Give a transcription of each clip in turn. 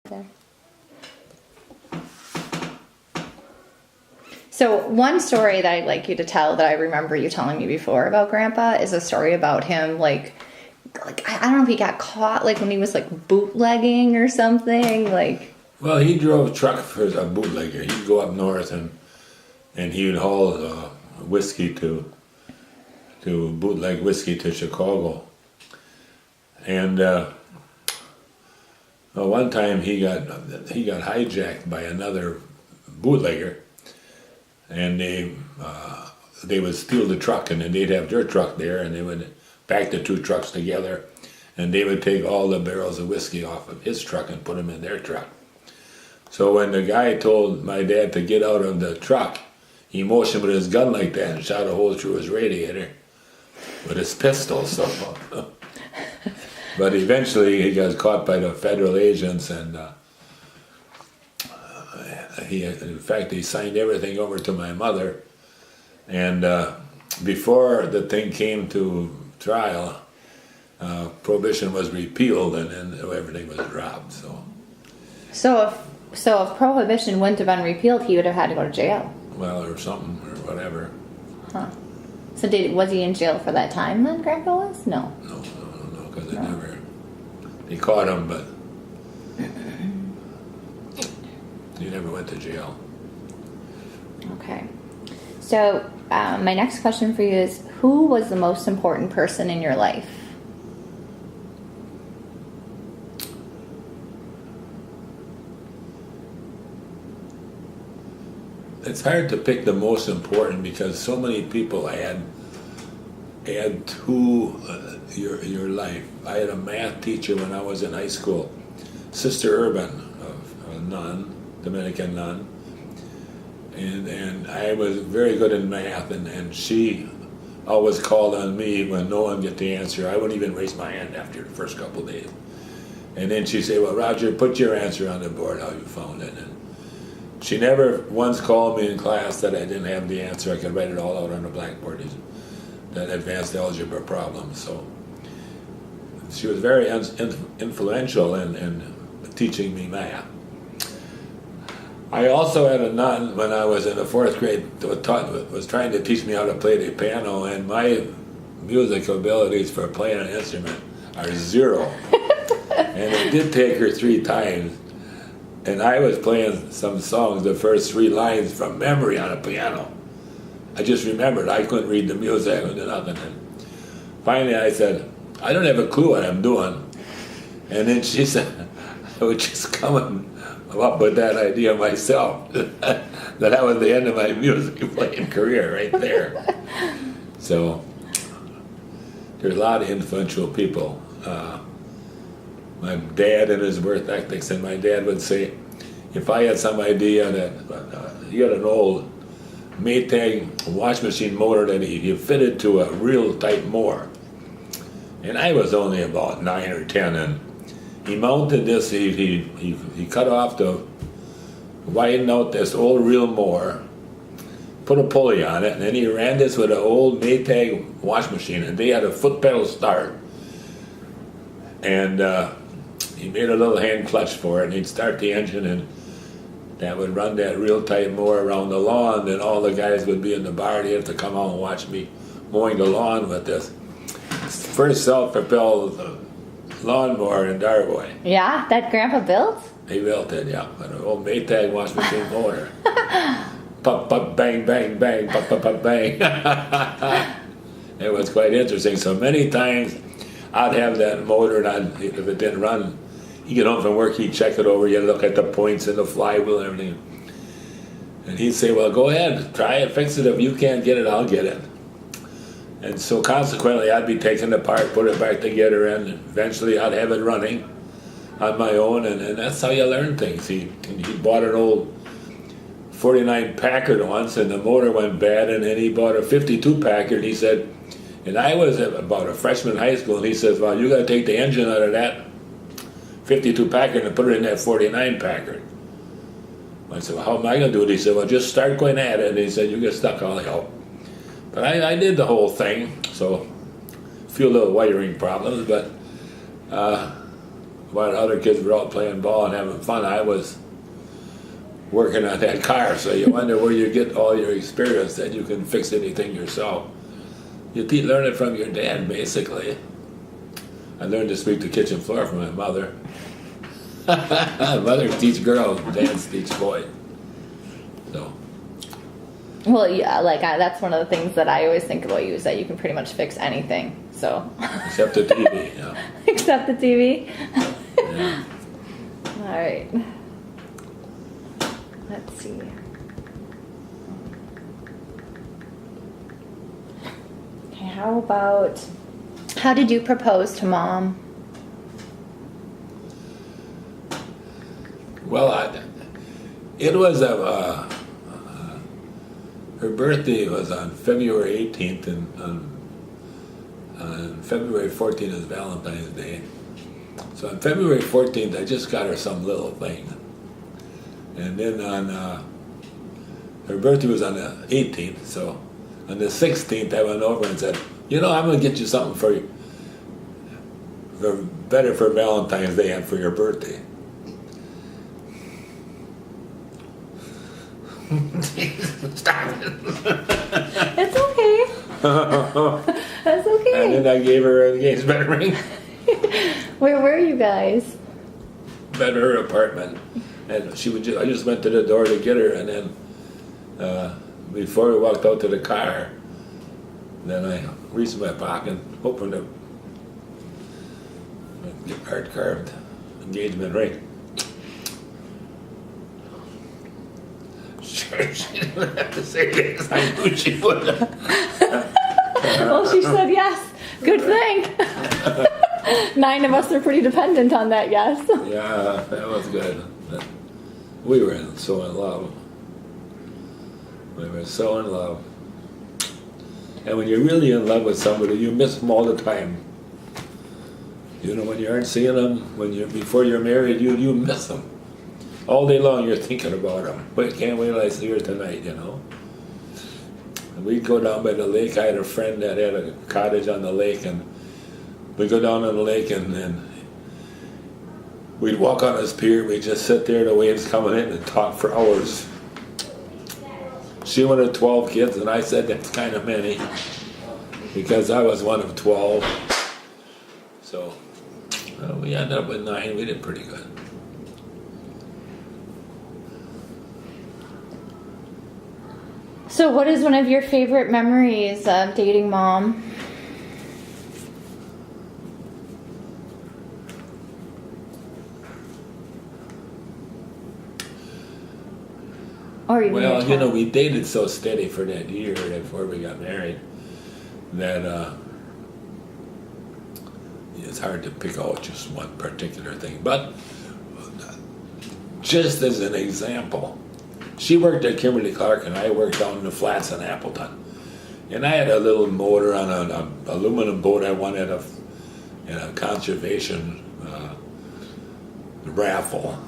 There. So one story that I'd like you to tell that I remember you telling me before about Grandpa is a story about him, like I don't know if he got caught, like when he was like bootlegging or something, like. Well, he drove a truck for a bootlegger. He'd go up north and he would haul whiskey to bootleg whiskey to Chicago. And one time he got hijacked by another bootlegger, and they would steal the truck, and then they'd have their truck there, and they would pack the two trucks together, and they would take all the barrels of whiskey off of his truck and put them in their truck. So when the guy told my dad to get out of the truck, he motioned with his gun like that and shot a hole through his radiator with his pistol. So, but eventually he got caught by the federal agents, and in fact, he signed everything over to my mother. And before the thing came to trial, prohibition was repealed, and then everything was dropped. So if prohibition wouldn't have been repealed, he would have had to go to jail. Well, or something, or whatever. Huh. So was he in jail for that time then, Grandpa was? No. No, because they caught him, but he never went to jail. Okay. So my next question for you is, who was the most important person in your life? It's hard to pick the most important because so many people add to your life. I had a math teacher when I was in high school, Sister Urban, a nun, Dominican nun, and I was very good in math, and she always called on me when no one get the answer. I wouldn't even raise my hand after the first couple of days. And then she'd say, well, Roger, put your answer on the board, how you found it. And she never once called me in class that I didn't have the answer. I could write it all out on the blackboard, that advanced algebra problem. So she was very influential in teaching me math. I also had a nun when I was in the fourth grade was trying to teach me how to play the piano, and my musical abilities for playing an instrument are zero. And it did take her 3 times. And I was playing some songs, the first 3 lines from memory on a piano. I just remembered. I couldn't read the music, I couldn't do nothing. And finally I said, I don't have a clue what I'm doing. And then she said, I was just coming up with that idea myself. That was the end of my music playing career right there. So there's a lot of influential people. My dad and his work ethics, and my dad would say, if I had some idea that he had an old Maytag wash machine motor that he fitted to a real tight mower, and I was only about 9 or 10, and he mounted this, he cut off widened out this old real mower, put a pulley on it, and then he ran this with an old Maytag wash machine, and they had a foot pedal start. And he made a little hand clutch for it, and he'd start the engine, and that would run that real tight mower around the lawn. Then all the guys would be in the bar. They'd have to come out and watch me mowing the lawn with this first self-propelled lawnmower in Darboy. Yeah, that Grandpa built? He built it, yeah. An old Maytag wash machine motor. Pop, pop, bang, bang, bang, pop, pop, pop, bang. It was quite interesting. So many times I'd have that motor, and if it didn't run, you get home from work, he'd check it over, you'd look at the points and the flywheel and everything. And he'd say, well, go ahead, try it, fix it. If you can't get it, I'll get it. And so consequently, I'd be taking it apart, put it back together, and eventually I'd have it running on my own, and that's how you learn things. He bought an old 49 Packard once, and the motor went bad, and then he bought a 52 Packard, he said, and I was about a freshman in high school, and he says, well, you got to take the engine out of that 52 Packard and put it in that 49 Packard. I said, well, how am I going to do it? He said, well, just start going at it. And he said, you get stuck, I'll help. But I did the whole thing, so a few little wiring problems, but while other kids were out playing ball and having fun, I was working on that car. So you wonder where you get all your experience that you can fix anything yourself. You learn it from your dad, basically. I learned to sweep the kitchen floor from my mother. Mothers teach girls, dads teach boys. So. Well, yeah, like that's one of the things that I always think about you is that you can pretty much fix anything. So. Except the TV, yeah. Except the TV. Yeah. All right. Let's see. Okay, how did you propose to Mom? Well, it was her birthday was on February 18th, and on February 14th is Valentine's Day. So on February 14th, I just got her some little thing. And then on her birthday was on the 18th, so on the 16th, I went over and said, I'm going to get you something for you, better for Valentine's Day and for your birthday. Stop it. It's okay. That's okay. And then I gave her an engagement ring. Where were you guys? At her apartment. And I just went to the door to get her, and then before we walked out to the car, then I reached in my pocket, opened a hard carved engagement ring. Sure, she didn't have to say yes. I knew she would. Well, she said yes. Good thing. 9 of us are pretty dependent on that yes. Yeah, that was good. We were so in love. We were so in love. And when you're really in love with somebody, you miss them all the time. When you aren't seeing them, before you're married, you miss them. All day long you're thinking about them. But can't wait till I see her tonight, And we'd go down by the lake. I had a friend that had a cottage on the lake, and we'd go down on the lake, and then we'd walk on this pier. We'd just sit there, the waves coming in, and talk for hours. She wanted 12 kids, and I said that's kind of many, because I was one of 12. So we ended up with 9. We did pretty good. So what is one of your favorite memories of dating Mom? Or even your child? We dated so steady for that year before we got married that it's hard to pick out just one particular thing. But just as an example, she worked at Kimberly-Clark and I worked down in the flats in Appleton. And I had a little motor on an aluminum boat I won in a conservation raffle.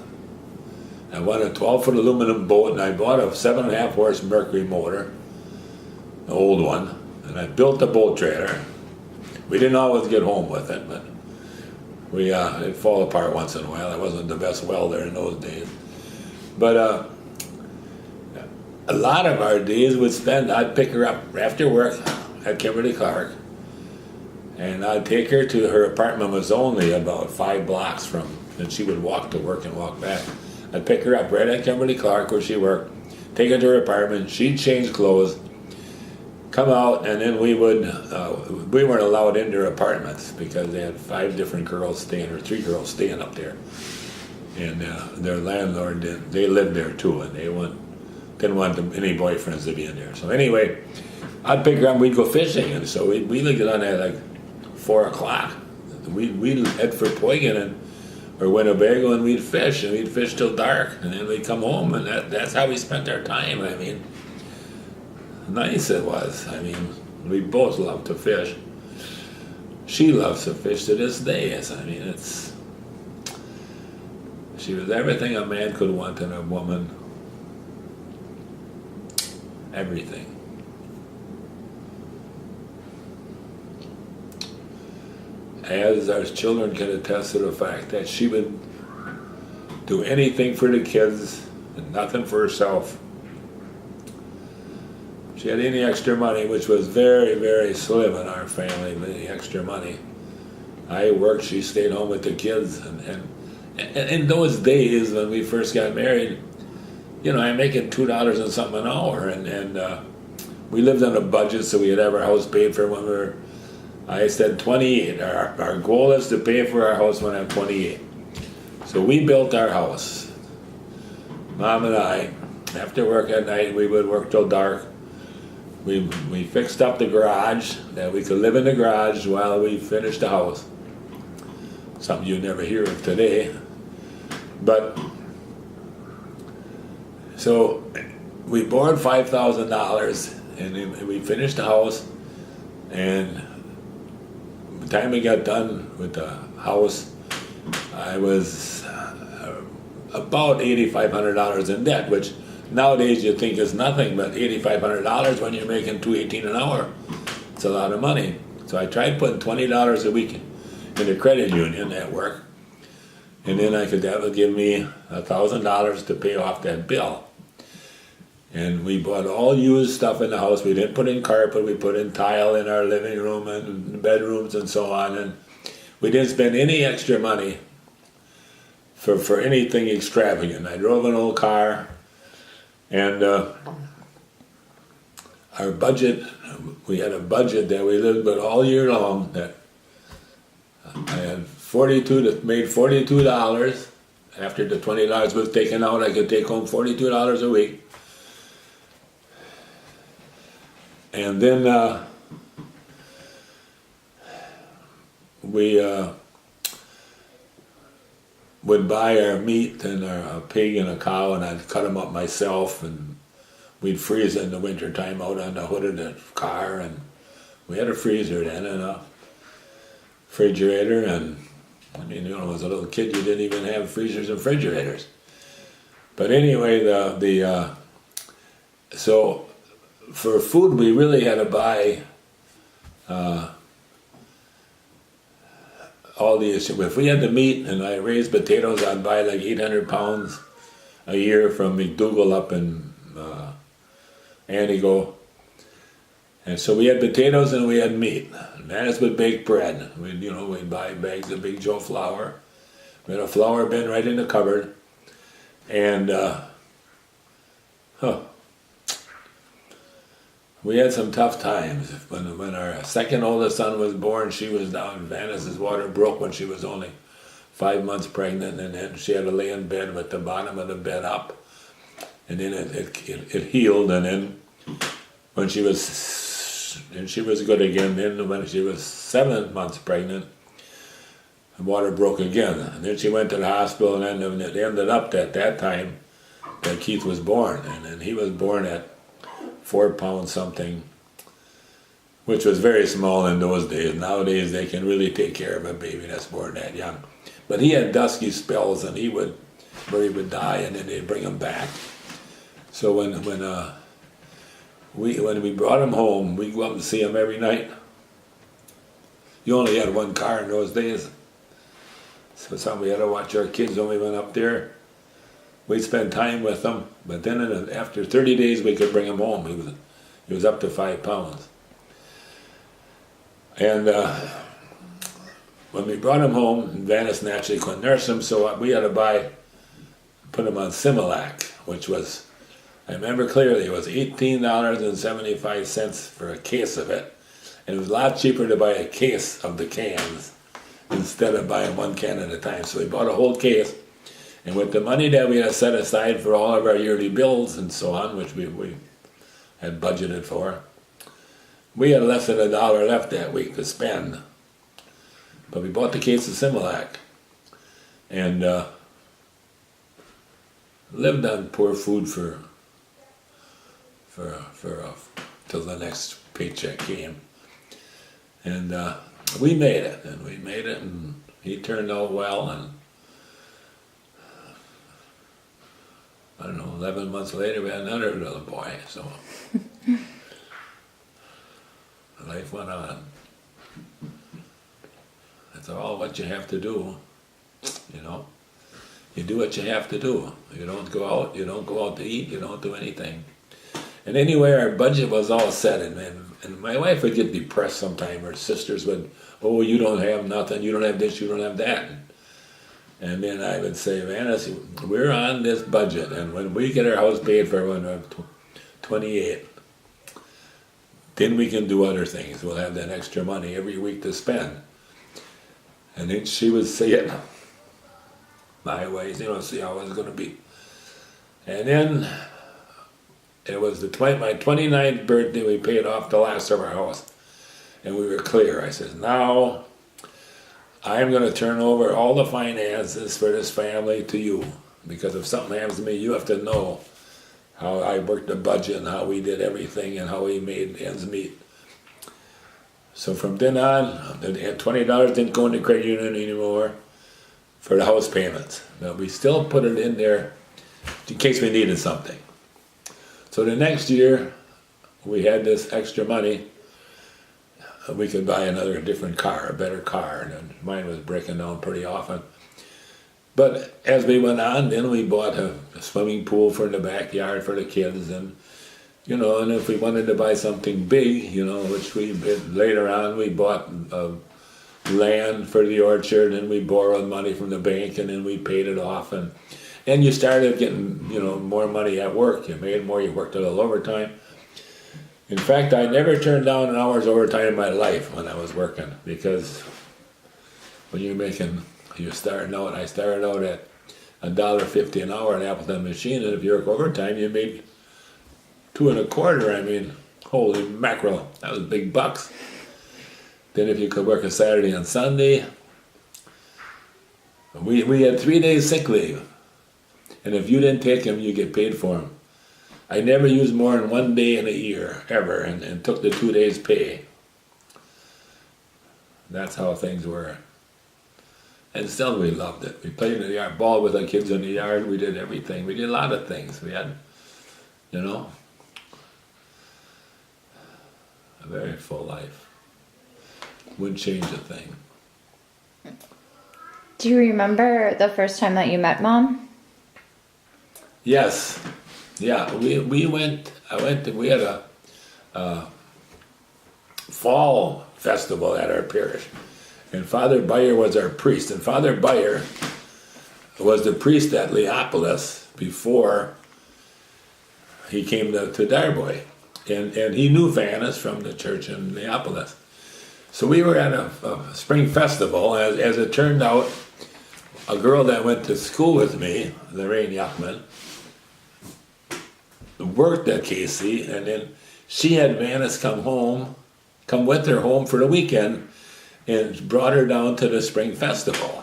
I won a 12-foot aluminum boat, and I bought a 7.5 horse Mercury motor, an old one, and I built a boat trailer. We didn't always get home with it, but it'd fall apart once in a while. I wasn't the best welder in those days. But a lot of our days I'd pick her up after work at Kimberly-Clark, and I'd take her to her apartment. Was only about 5 blocks from, and she would walk to work and walk back. I'd pick her up right at Kimberly-Clark where she worked, take her to her apartment, she'd change clothes, come out, and then we weren't allowed into her apartments because they had 5 different girls staying, or 3 girls staying up there. And their landlord, they lived there too, and they didn't want any boyfriends to be in there. So anyway, I'd pick her up and we'd go fishing, and so we'd get on at like 4 o'clock. We'd head for Poigan or Winnebago, and we'd fish till dark, and then we'd come home, and that's how we spent our time. I mean, nice it was. I mean, we both loved to fish. She loves to fish to this day. She was everything a man could want in a woman. Everything. as our children can attest to the fact that she would do anything for the kids and nothing for herself. She had any extra money, which was very, very slim in our family, any extra money. I worked, she stayed home with the kids. And in those days when we first got married, you know, I'm making $2 and something an hour. And we lived on a budget, so we had have our house paid for when we were, I said 28. Our goal is to pay for our house when I'm 28. So we built our house. Mom and I, after work at night, we would work till dark. We fixed up the garage, that we could live in the garage while we finished the house. Something you never hear of today. But, so we borrowed $5,000 and we finished the house, and by the time we got done with the house, I was about $8,500 in debt, which nowadays you think is nothing, but $8,500 when you're making $2.18 an hour, it's a lot of money. So I tried putting $20 a week in the credit union at work, and then that would give me $1,000 to pay off that bill. And we bought all used stuff in the house. We didn't put in carpet, we put in tile in our living room and bedrooms and so on, and we didn't spend any extra money for anything extravagant. I drove an old car, and our budget, we had a budget that we lived with all year long. That I had made $42. After the $20 was taken out, I could take home $42 a week. And then we would buy our meat and a pig and a cow, and I'd cut them up myself, and we'd freeze it in the winter time out on the hood of the car. And we had a freezer then and a refrigerator, and I mean, you know, as a little kid you didn't even have freezers and refrigerators. But anyway, so for food we really had to buy all these. If we had the meat and I raised potatoes, I'd buy like 800 pounds a year from McDougall up in Antigo. And so we had potatoes and we had meat. Manus would bake bread. We'd buy bags of Big Joe flour. We had a flour bin right in the cupboard. And we had some tough times. When our second oldest son was born, she was down. Vanessa's water broke when she was only 5 months pregnant, and then she had to lay in bed with the bottom of the bed up. And then it healed, and then when she was good again. Then when she was 7 months pregnant, the water broke again. And then she went to the hospital, and then it ended up at that time that Keith was born, and then he was born at 4 pounds something, which was very small in those days. Nowadays they can really take care of a baby that's born that young. But he had dusky spells, and he would die, and then they'd bring him back. So when we brought him home, we'd go up and see him every night. You only had one car in those days, so we had to watch our kids when we went up there. We'd spend time with him, but then after 30 days we could bring him home. He was up to 5 pounds. And when we brought him home, Vanessa naturally couldn't nurse him, so we had to put him on Similac, which was, I remember clearly, it was $18.75 for a case of it. And it was a lot cheaper to buy a case of the cans instead of buying one can at a time. So we bought a whole case. And with the money that we had set aside for all of our yearly bills and so on, which we had budgeted for, we had less than $1 left that week to spend. But we bought the case of Similac and lived on poor food till the next paycheck came. And we made it, and he turned out well, and I don't know, 11 months later we had another little boy, so life went on. That's all what you have to do, you know. You do what you have to do. You don't go out. You don't go out to eat. You don't do anything. And anyway, our budget was all set, and my wife would get depressed sometime. Her sisters would, oh, you don't have nothing. You don't have this. You don't have that. And then I would say, Vanis, we're on this budget, and when we get our house paid for when we're 28, then we can do other things. We'll have that extra money every week to spend. And then she would say it my ways, see how it was going to be. And then it was my 29th birthday, we paid off the last of our house. And we were clear. I said, now I'm going to turn over all the finances for this family to you. Because if something happens to me, you have to know how I worked the budget and how we did everything and how we made ends meet. So from then on, $20 didn't go into credit union anymore for the house payments. Now we still put it in there in case we needed something. So the next year, we had this extra money. We could buy another different car, a better car, and mine was breaking down pretty often. But as we went on, then we bought a swimming pool for the backyard for the kids, and and if we wanted to buy something big, which we did later on, we bought land for the orchard, and we borrowed money from the bank, and then we paid it off, and you started getting more money at work. You made more. You worked a little overtime. In fact, I never turned down an hour's overtime in my life when I was working, because when you're starting out. I started out at $1.50 an hour at Appleton Machine, and if you work overtime, you made $2.25. I mean, holy mackerel, that was big bucks. Then if you could work a Saturday and Sunday, we had 3 days sick leave. And if you didn't take them, you get paid for them. I never used more than 1 day in a year, ever, and took the 2 days pay. That's how things were. And still we loved it. We played in the yard, ball with the kids in the yard, we did everything. We did a lot of things. We had, a very full life. Wouldn't change a thing. Do you remember the first time that you met Mom? Yes. Yeah, we had a fall festival at our parish. And Father Beyer was our priest. And Father Beyer was the priest at Leopolis before he came to Darboy. And he knew Vanis from the church in Leopolis. So we were at a spring festival. As it turned out, a girl that went to school with me, Lorraine Yachman, worked at Casey, and then she had Vanis come with her home for the weekend, and brought her down to the spring festival.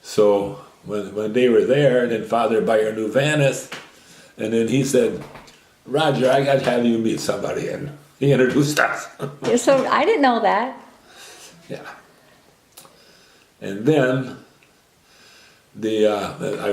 So when they were there, then Father Beyer knew Vanis, and then he said, Roger, I got to have you meet somebody, and he introduced us. So I didn't know that. Yeah. And then I